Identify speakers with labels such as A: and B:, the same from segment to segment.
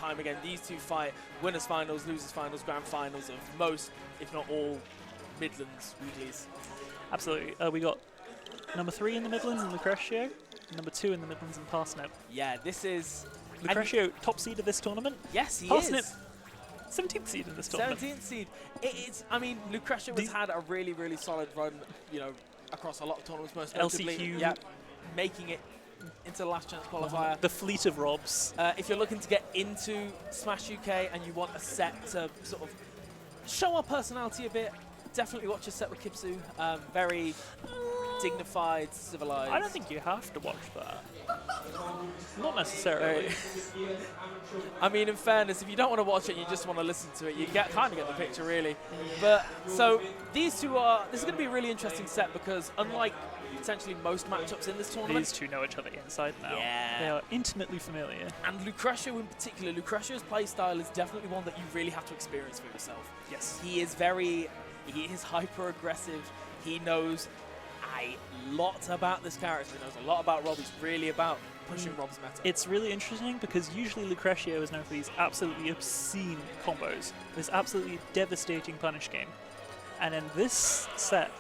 A: time again. These two fight winners finals, losers finals, grand finals of most, if not all, Midlands weeklies.
B: Absolutely. We got number 3 in the Midlands in Lucretio, number 2 in the Midlands in Parsnip.
A: Yeah, this is...
B: Lucretio, top seed of this tournament.
A: Yes, he
B: Parsnip,
A: is.
B: 17th seed in this tournament.
A: 17th seed. It's, I mean, Lucretio has had a really, really solid run, you know, across a lot of tournaments, most notably.
B: LCQ.
A: Yeah, making it into the last chance qualifier.
B: The fleet of Robs.
A: If you're looking to get into Smash UK and you want a set to sort of show our personality a bit, definitely watch a set with Kipsu. Very dignified, civilized.
B: I don't think you have to watch that. Not necessarily.
A: I mean, in fairness, if you don't want to watch it, you just want to listen to it, you kind of get the picture, really. But so these two this is going to be a really interesting set because unlike potentially most matchups in this tournament,
B: These two know each other inside and out.
A: Yeah.
B: They are intimately familiar.
A: And Lucretio in particular, Lucretio's playstyle is definitely one that you really have to experience for yourself.
B: Yes.
A: He is hyper aggressive. He knows a lot about this character. He knows a lot about Rob. He's really about pushing Rob's meta.
B: It's really interesting because usually Lucretio is known for these absolutely obscene combos, this absolutely devastating punish game. And in this set,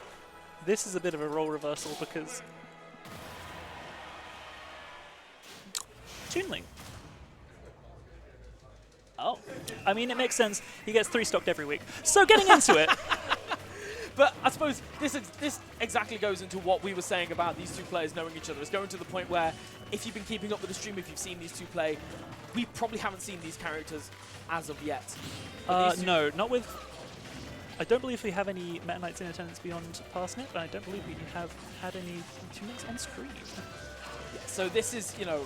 B: this is a bit of a role reversal because Toon Link. Oh, I mean, it makes sense. He gets 3 stocked every week. So getting into it.
A: But I suppose this exactly goes into what we were saying about these two players knowing each other. It's going to the point where if you've been keeping up with the stream, if you've seen these two play, we probably haven't seen these characters as of yet.
B: No, not with... I don't believe we have any Meta Knights in attendance beyond Parsnip, and I don't believe we have had any Toon Links on screen.
A: Yeah, so this is, you know,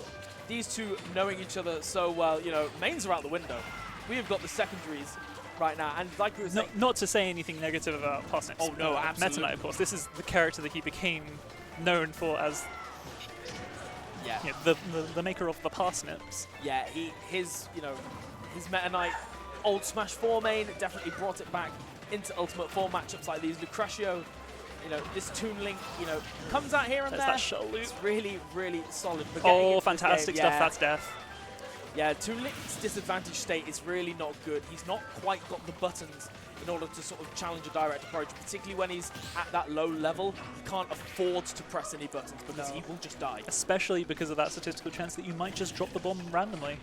A: these two knowing each other so well, you know, mains are out the window. We have got the secondaries right now, and like we were saying...
B: Not to say anything negative about Parsnip.
A: Oh, no, absolutely.
B: Meta Knight, of course. This is the character that he became known for as you know, the maker of the Parsnips.
A: Yeah, his Meta Knight old Smash 4 main definitely brought it back into Ultimate 4 matchups like these. Lucretio, you know, this Toon Link, you know, comes out here and
B: There's
A: there.
B: that shuttle loop.
A: It's really, really solid. But
B: Oh, fantastic stuff.
A: Yeah.
B: That's death.
A: Yeah, Toon Link's disadvantage state is really not good. He's not quite got the buttons in order to sort of challenge a direct approach, particularly when he's at that low level. He can't afford to press any buttons because he will just die.
B: Especially because of that statistical chance that you might just drop the bomb randomly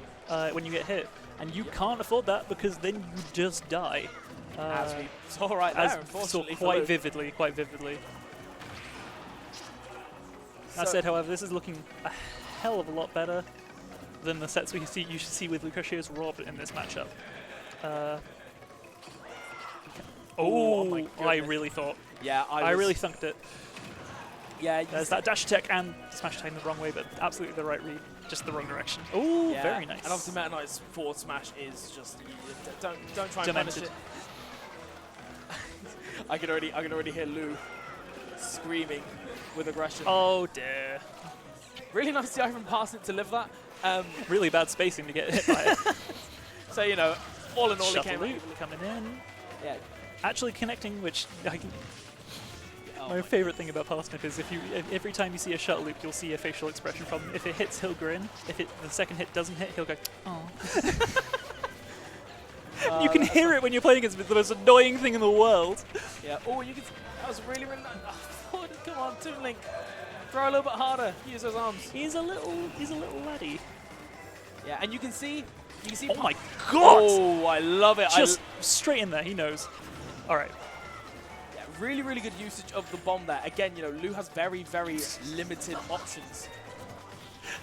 B: when you get hit. And you can't afford that because then you just die.
A: As we saw right there, unfortunately.
B: Quite vividly. That said, however, this is looking a hell of a lot better than the sets you should see with Lucretio's Rob in this matchup. Oh my goodness. I really thought.
A: Yeah,
B: I really thunked it.
A: Yeah,
B: there's that dash attack and smash attack in the wrong way, but absolutely the right read, just the wrong direction. Oh,
A: yeah.
B: Very nice.
A: And obviously Meta Knight's forward smash is just don't try and punish it. I can already hear Lou screaming with aggression.
B: Oh dear.
A: Really nice to from Parsnip to live that.
B: Really bad spacing to get hit by it.
A: So, you know, all in all,
B: Shuttle
A: he came
B: loop coming in.
A: Yeah.
B: Actually connecting, which my favourite thing about Parsnip is every time you see a shuttle loop, you'll see a facial expression from him. If it hits, he'll grin. If the second hit doesn't hit, he'll go, oh. You can hear it when you're playing against the most annoying thing in the world.
A: Yeah. Oh, you can. That was really nice. Oh, come on, Toon Link. Throw a little bit harder. Use those arms.
B: He's a little laddie.
A: Yeah, and you can see.
B: Oh my god!
A: Oh, I love it.
B: Just straight in there. He knows. All right.
A: Yeah, really, really good usage of the bomb there. Again, you know, Lou has very, very limited options.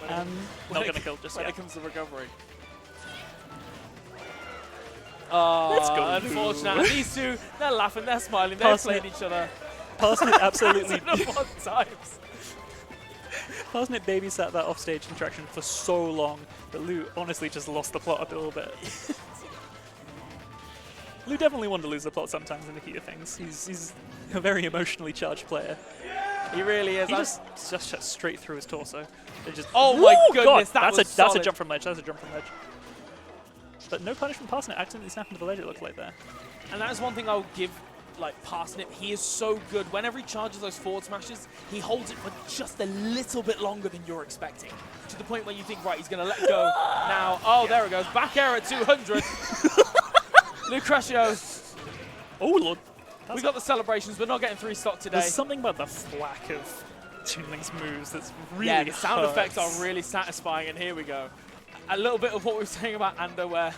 B: Not gonna kill just
A: when
B: yet.
A: it comes to recovery.
B: Let's go.
A: Unfortunate. These two, they're laughing, they're smiling, they're playing each other.
B: Parsnip absolutely.
A: times.
B: Parsnip babysat that offstage interaction for so long that Lou honestly just lost the plot a little bit. Lou definitely wanted to lose the plot sometimes in the heat of things. He's a very emotionally charged player.
A: He really is.
B: He just shot straight through his torso. It just,
A: oh my goodness,
B: God,
A: that's
B: a jump from ledge. That's a jump from ledge. But no punish from Parsnip. Accidentally snapping to the ledge, it looked like there.
A: And that is one thing I'll give like Parsnip, he is so good. Whenever he charges those forward smashes, he holds it for just a little bit longer than you're expecting. To the point where you think, right, he's going to let go now. Oh, there it goes. Back air at 200. Lucretio.
B: Oh, Lord.
A: We got the celebrations. We're not getting 3 stock today.
B: There's something about the thwack of Toon Link's moves that's really
A: Yeah, the sound
B: hurts.
A: effects are really satisfying, and here we go. A little bit of what we were saying about Ando, where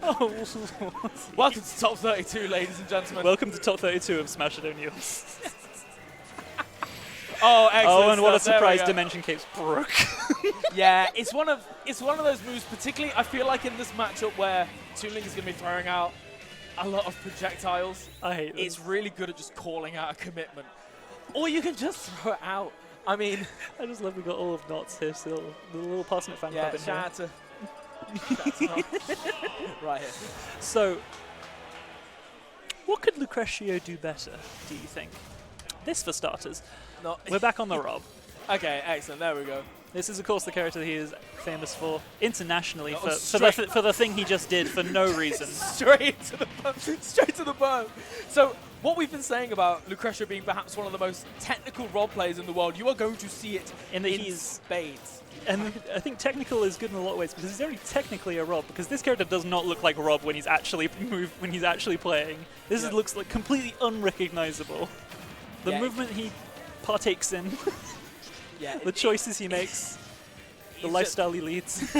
B: Oh,
A: welcome to Top 32, ladies and gentlemen.
B: welcome to Top 32 of Smashdown News.
A: Oh, excellent.
B: Oh, and what a
A: stuff. There we
B: surprise
A: go.
B: Dimension Cape's broke.
A: Yeah, it's one of those moves, particularly I feel like in this matchup where Toon Link is going to be throwing out a lot of projectiles.
B: I hate this.
A: It's really good at just calling out a commitment. Or you can just throw it out. I mean,
B: I just love we got all of Knots here still. The little Parsnip fan
A: yeah,
B: club in here.
A: shout out to right here.
B: So, what could Lucretio do better, do you think? This for starters.
A: No,
B: We're back on the Rob.
A: okay, excellent. There we go.
B: This is, of course, the character he is famous for internationally
A: Oh,
B: for the thing he just did for no reason.
A: Straight to the bone. Straight to the bone. So, what we've been saying about Lucretio being perhaps one of the most technical role players in the world, you are going to see it
B: In that
A: in
B: he's-
A: spades.
B: And I think technical is good in a lot of ways because he's very technically a Rob. Because this character does not look like Rob when he's actually playing. This
A: Yep.
B: looks like completely unrecognizable. The
A: Yeah.
B: movement he partakes in,
A: Yeah,
B: the choices he makes, the
A: he's
B: lifestyle he leads.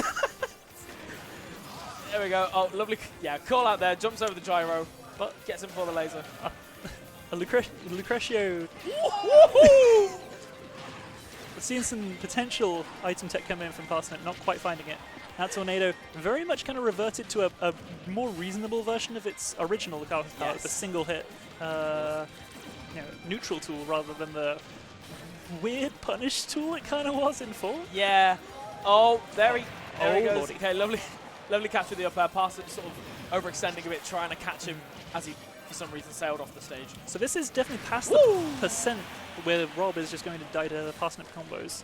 A: There we go. Oh, lovely. Yeah, call out there. Jumps over the gyro, but gets him for the laser.
B: A Lucretio seeing some potential item tech come in from Parsnip, not quite finding it. That tornado very much kind of reverted to a more reasonable version of its original power,
A: Yes.
B: the single hit neutral tool rather than the weird punish tool it kind of was in 4.
A: Yeah. Oh, there he goes.
B: Lordy.
A: Okay, lovely catch with the up air. Parsnip sort of overextending a bit, trying to catch him as he, for some reason, sailed off the stage.
B: So this is definitely past the percent where Rob is just going to die to the Parsnip combos.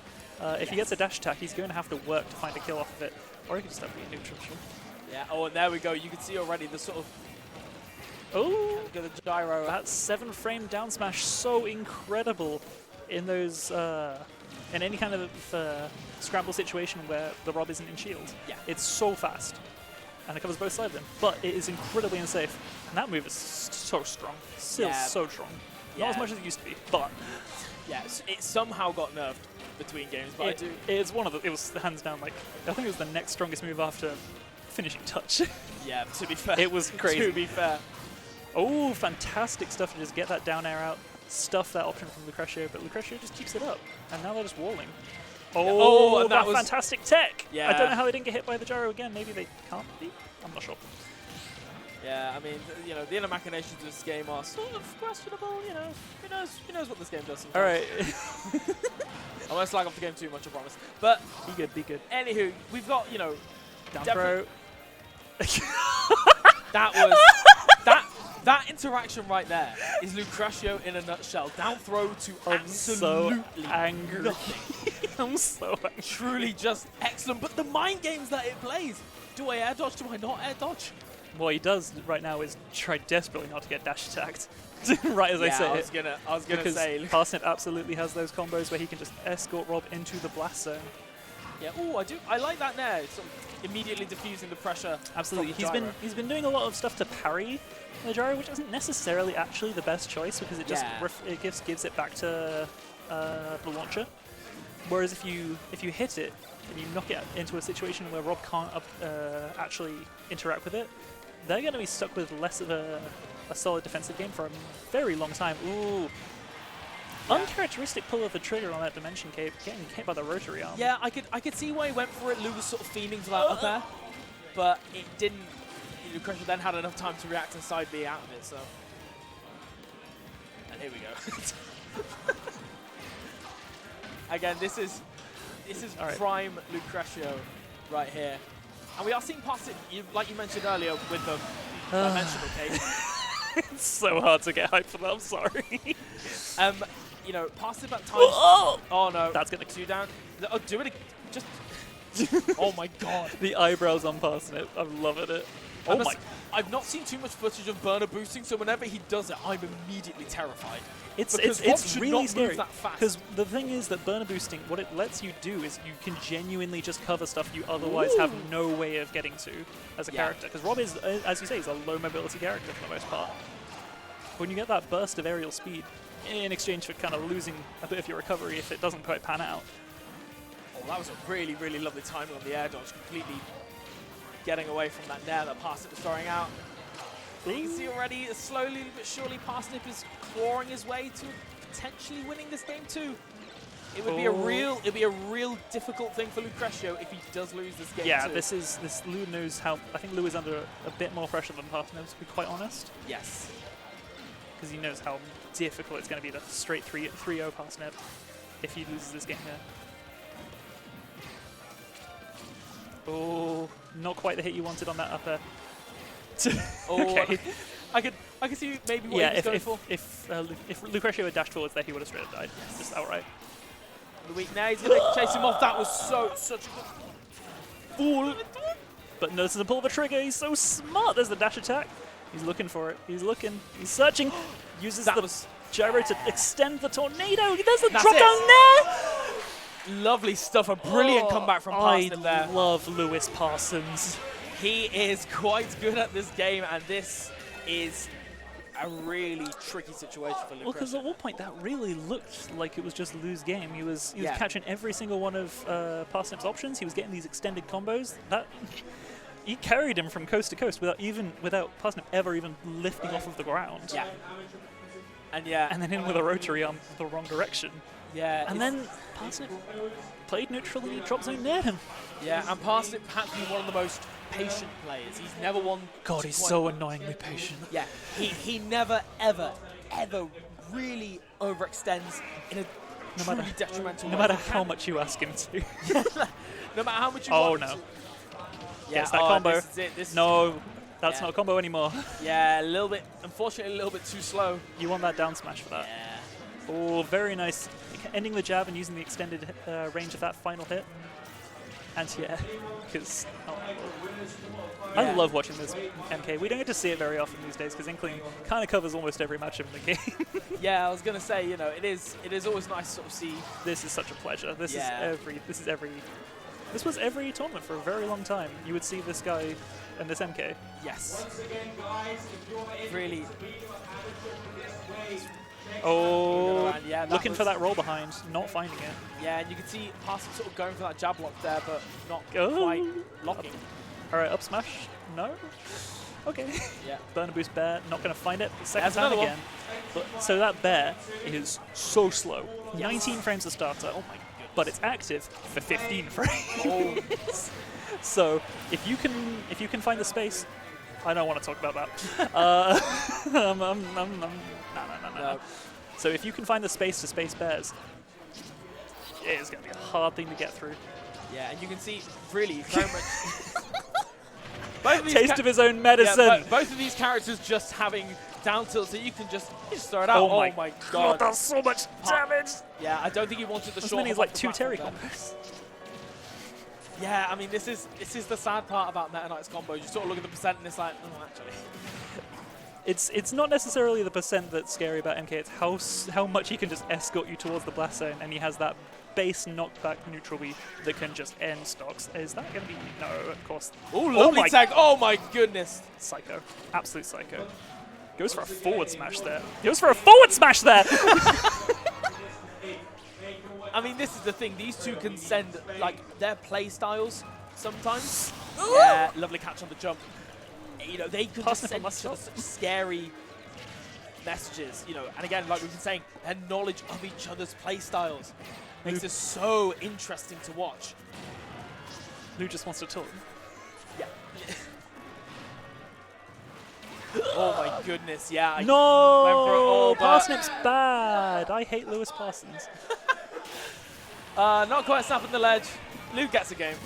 B: If he gets a dash attack, he's going to have to work to find a kill off of it. Or he could just have to be neutral.
A: Yeah. Oh, and there we go. You can see already the sort of
B: Oh,
A: the gyro.
B: that 7-frame down smash, so incredible in those in any kind of scramble situation where the Rob isn't in shield.
A: Yeah.
B: It's so fast, and it covers both sides of him, but it is incredibly unsafe. And that move is so strong, still
A: Yeah.
B: so strong. Not as
A: Yeah.
B: much as it used to be, but
A: Yeah, it somehow got nerfed between games, but I do.
B: it's one of the. It was hands down like I think it was the next strongest move after finishing touch.
A: Yeah, to be fair.
B: It was crazy.
A: To be fair.
B: Oh, fantastic stuff to just get that down air out, stuff that option from Lucretio, but Lucretio just keeps it up, and now they're just walling. Oh,
A: and that was-
B: fantastic tech!
A: Yeah.
B: I don't know how they didn't get hit by the gyro again. Maybe they can't be? I'm not sure.
A: Yeah, I mean, you know, the inner machinations of this game are sort of questionable, you know. Who knows what this game does sometimes.
B: Alright.
A: I won't slag off the game too much, I promise. But,
B: Be good, be good.
A: anywho, we've got, you know,
B: Down
A: Definitely-
B: throw.
A: that was... that interaction right there is Lucretio in a nutshell. Down throw to
B: I'm so
A: absolutely
B: angry.
A: nothing.
B: I'm so angry.
A: Truly just excellent. But the mind games that it plays. Do I air dodge? Do I not air dodge?
B: What he does right now is try desperately not to get dash attacked. Right as I say
A: I
B: it.
A: was gonna
B: Because
A: say.
B: Parsnip absolutely has those combos where he can just escort Rob into the blast zone.
A: Yeah. Oh, I like that there. It's sort of immediately diffusing the pressure.
B: Absolutely.
A: from the gyro.
B: He's been doing a lot of stuff to parry the gyro, which isn't necessarily actually the best choice because it just
A: Yeah.
B: it gives it back to the launcher. Whereas if you hit it and you knock it into a situation where Rob can't actually interact with it, they're going to be stuck with less of a solid defensive game for a very long time. Ooh.
A: Yeah.
B: Uncharacteristic pull of the trigger on that Dimension Cape, getting hit by the rotary arm.
A: Yeah, I could see why he went for it. Lou was sort of fiending for that up air, but it didn't. Lucretio then had enough time to react and side B out of it. So, and here we go. Again, this is
B: All right.
A: prime Lucretio right here, and we are seeing past it, like you mentioned earlier, with the dimensional case.
B: It's so hard to get hyped for that, I'm sorry.
A: You know, past it at times.
B: Oh!
A: Oh no,
B: That's gonna
A: two down. Oh, do it. Just. Oh my god.
B: The eyebrows on Parsnip, I'm loving it. Oh my.
A: I've not seen too much footage of burner boosting, so whenever he does it, I'm immediately terrified.
B: It's
A: should
B: really
A: not
B: scary.
A: move that fast.
B: Because the thing is that burner boosting, what it lets you do is you can genuinely just cover stuff you otherwise have no way of getting to as a character. Because Rob is, as you say, is a low mobility character for the most part. When you get that burst of aerial speed, in exchange for kind of losing a bit of your recovery if it doesn't quite pan out.
A: Oh, that was a really, really lovely timing on the air dodge, completely getting away from that nair that Parsnip was throwing out. You can see already, slowly but surely, Parsnip is clawing his way to potentially winning this game too. It would be a real difficult thing for Lucretio if he does lose this game.
B: Yeah,
A: too.
B: Lou knows how. I think Lou is under a bit more pressure than Parsnip, to be quite honest.
A: Yes.
B: Because he knows how difficult it's going to be to straight 3-0 Parsnip if he loses this game here. Oh, not quite the hit you wanted on that upper.
A: Oh,
B: okay.
A: I could see maybe what he was going for.
B: If Lucretio had dashed forwards there, he would have straight up died.
A: Yes.
B: Just outright.
A: The weak now he's going to chase him off. That was such a good fool.
B: But notices the pull of a trigger. He's so smart. There's the dash attack. He's looking for it. He's looking. He's searching. Uses the gyro to extend the tornado. There's a drop down there.
A: Lovely stuff. A brilliant comeback from Parsnip there.
B: I love Lewis Parsons.
A: He is quite good at this game, and this is a really tricky situation for Lucretio.
B: Well, because at one point that really looked like it was just Lou's game. He was catching every single one of Parsnip's options. He was getting these extended combos. He carried him from coast to coast without Parsnip ever even lifting off of the ground.
A: Yeah.
B: And then in with a rotary arm the wrong direction.
A: Yeah.
B: And then Parsnip played neutral and he drop zone near him.
A: Yeah, and Parsnip has been one of the most patient players. He's never won.
B: God, he's so annoyingly patient.
A: Yeah, he never, ever really overextends in a truly detrimental way.
B: No matter how much you ask him to.
A: No matter how much you
B: want
A: to.
B: Yeah, that combo.
A: This is it.
B: That's not a combo anymore.
A: Yeah, unfortunately, a little bit too slow.
B: You want that down smash for that.
A: Yeah.
B: Oh, very nice. Ending the jab and using the extended range of that final hit. Anti-air. Because I love watching this MK. We don't get to see it very often these days because Inkling kind of covers almost every match of the game.
A: Yeah, I was gonna say, it is always nice to sort of see.
B: This is such a pleasure. This was every tournament for a very long time. You would see this guy and this MK.
A: Yes. Really.
B: Oh,
A: yeah,
B: looking for that roll behind, not finding it.
A: Yeah, and you can see Parsnip sort of going for that jab lock there, but not quite locking.
B: All right, up smash. No. Okay.
A: Yeah.
B: Burner boost bear, not going to find it. Second time again. But, so that bear is so slow. Yes. 19 frames a starter. Oh my goodness. But it's active for 15 frames. So if you can find the space, I don't want to talk about that. No. So if you can find the space to space bears, it is going to be a hard thing to get through.
A: Yeah, and you can see really very much
B: taste of his own medicine.
A: Yeah, both of these characters just having down tilt, so you can just throw it out.
B: Oh my god,
A: that's
B: so much damage.
A: Yeah, I don't think he wanted the short.
B: As many as like 2 Terry combos.
A: Yeah, I mean this is the sad part about Meta Knight's combos. You sort of look at the percent and it's like, oh, actually.
B: It's not necessarily the percent that's scary about MK. It's how much he can just escort you towards the blast zone, and he has that base knockback neutral B that can just end stocks. Is that going to be no? Of course.
A: Oh, lovely tag! Oh my goodness!
B: Psycho, absolute psycho. Goes for a forward smash there. Goes for a forward smash there.
A: I mean, this is the thing. These two can send their play styles sometimes. Yeah, lovely catch on the jump. They could just send each other such scary messages. And again, like we've been saying, their knowledge of each other's play styles makes this so interesting to watch.
B: Lou just wants to talk.
A: Yeah. Oh my goodness, yeah.
B: No! Parsnip's bad. I hate Lewis Parsons.
A: Not quite snapping the ledge. Lou gets a game.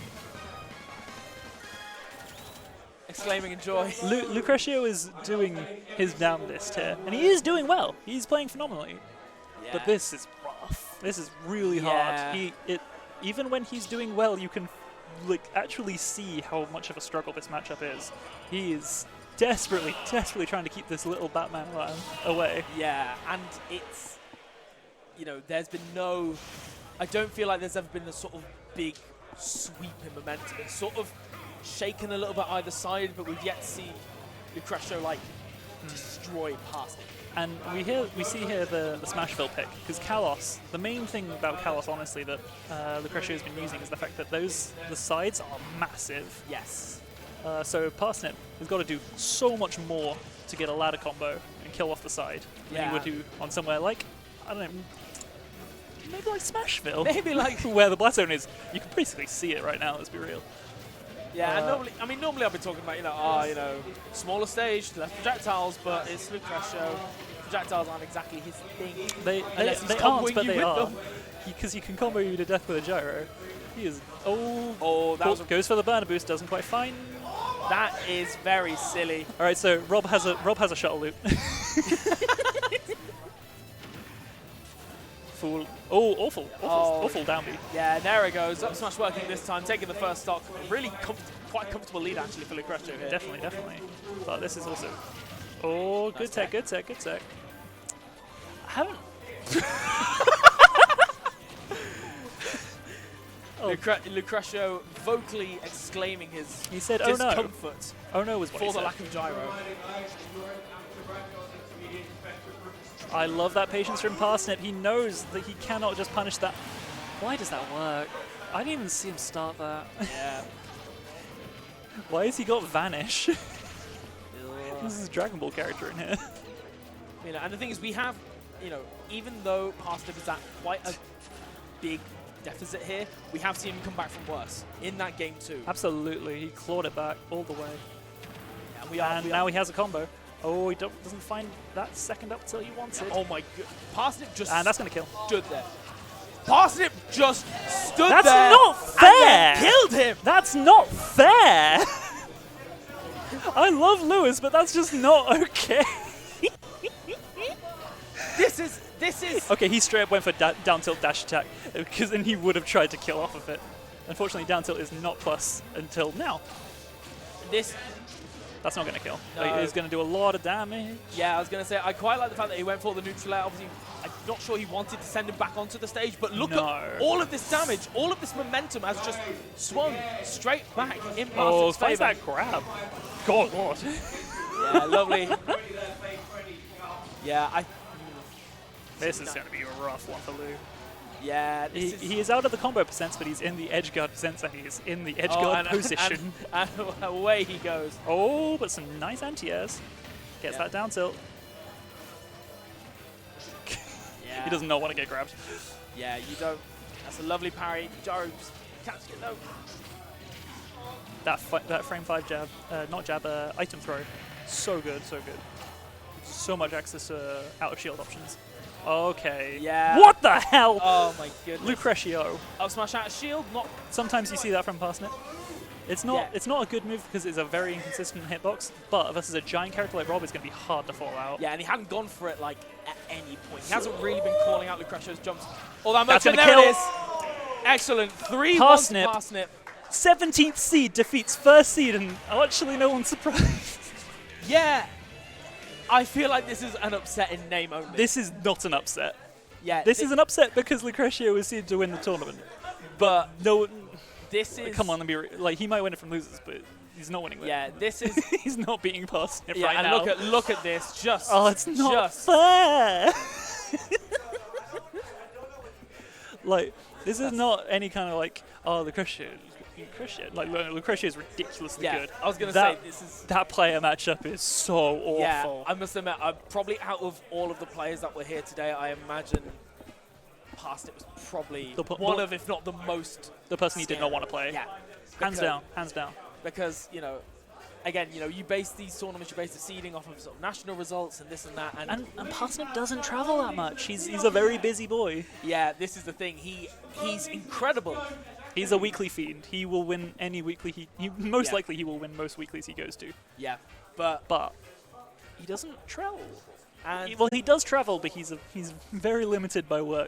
A: Exclaiming in joy.
B: Lucretio is doing his damnedest here, and he is doing well. He's playing phenomenally. Yeah. But this is rough. This is really hard. Even when he's doing well, you can like actually see how much of a struggle this matchup is. He is desperately trying to keep this little Batman away.
A: Yeah, and it's, you know, there's been no, I don't feel like there's ever been a sort of big sweep in momentum. It's sort of shaken a little bit either side, but we've yet to see Lucretio like destroy Parsnip.
B: And we see here the Smashville pick, because Kalos, the main thing about Kalos, honestly, that Lucretio has been using is the fact that the sides are massive.
A: Yes.
B: So Parsnip has got to do so much more to get a ladder combo and kill off the side than he would do on somewhere like, I don't know, maybe like Smashville.
A: Maybe like
B: where the Blood Zone is. You can basically see it right now, let's be real.
A: Yeah, and normally I've been talking about, you know, smaller stage, less projectiles, but it's Lucretio. Projectiles aren't exactly his thing.
B: They aren't, but they are. Because you can combo you to death with a gyro. He is, goes for the burner boost, doesn't quite find.
A: That is very silly.
B: All right, so Rob has a shuttle loop. Fool. Oh, awful down B.
A: Yeah, there it goes. Up smash working this time, taking the first stock. Really quite comfortable lead actually for Lucretio here.
B: Definitely. But this is also. Oh, good tech. I haven't.
A: Lucretio vocally exclaiming his
B: discomfort. Oh no was what
A: for the lack of gyro.
B: I love that patience from Parsnip. He knows that he cannot just punish that. Why does that work? I didn't even see him start that.
A: Yeah.
B: Why has he got Vanish? This is a Dragon Ball character in here.
A: You know, and the thing is, we have, you know, even though Parsnip is at quite a big deficit here, we have seen him come back from worse in that game too.
B: Absolutely, he clawed it back all the way.
A: Yeah,
B: and now he has a combo. Oh, he doesn't find that second up till he wants it.
A: Oh my god. Parsnip just
B: and that's going to kill.
A: Stood there. Parsnip just stood
B: that's
A: there.
B: That's not fair.
A: And then killed him.
B: That's not fair. I love Lewis, but that's just not okay.
A: This is.
B: Okay, he straight up went for down tilt dash attack, because then he would have tried to kill off of it. Unfortunately, down tilt is not plus until now. That's not going to kill.
A: No.
B: Like, it's going to do a lot of damage.
A: Yeah, I was going to say, I quite like the fact that he went for the neutral air. Obviously, I'm not sure he wanted to send him back onto the stage, but look at all of this damage, all of this momentum has just swung straight back in Parsnip's favor.
B: That grab. God, what?
A: Yeah, lovely. Yeah,
B: this is going to be a rough one for Lou.
A: Yeah,
B: he is out of the combo percents, but he's in the edge guard percents, and he's in the edge guard position.
A: And away he goes.
B: Oh, but some nice anti-airs. Gets that down tilt.
A: Yeah.
B: He does not want to get grabbed.
A: Yeah, you don't. That's a lovely parry. Gyro just catches it though.
B: That frame 5 jab, not jab, item throw. So good. So much access to out of shield options. Okay.
A: Yeah.
B: What the hell?
A: Oh my goodness.
B: Lucretio.
A: Up smash out of shield. Not.
B: Sometimes you see that from Parsnip. It's not. It's not a good move because it's a very inconsistent hitbox. But versus a giant character like Rob, it's going to be hard to fall out.
A: Yeah, and he hadn't gone for it like at any point. He hasn't really been calling out Lucretio's jumps. Oh, that
B: That's
A: motion,
B: gonna
A: there
B: kill.
A: it is. Excellent. 3-1 Parsnip.
B: 17th seed defeats first seed, and actually no one's surprised.
A: Yeah. I feel like this is an upset in name only.
B: This is not an upset.
A: Yeah.
B: This is an upset because Lucretio was seeded to win the tournament. But no.
A: This is.
B: Come on, let me. Like he might win it from losers, but he's not winning.
A: Yeah, this is.
B: He's not beating Parsnip
A: yeah,
B: right
A: and
B: now.
A: look at this. Just.
B: Oh, it's not fair. Like this is not any kind of like Lucretio. Like Lucretio is ridiculously good.
A: I was gonna say
B: that player matchup is so awful.
A: Yeah, I must admit, probably out of all of the players that were here today, I imagine Parsnip was probably one of, if not the most.
B: The person he did not want to play.
A: Yeah,
B: hands down.
A: Because again, you base these tournaments, you base the seeding off of sort of national results and this and that, and
B: Parsnip doesn't travel that much. He's a very busy boy.
A: Yeah, this is the thing. He's incredible.
B: He's a weekly fiend. He will win any weekly. Most likely he will win most weeklies he goes to.
A: Yeah, but
B: he doesn't travel.
A: And
B: Well, he does travel, but he's very limited by work.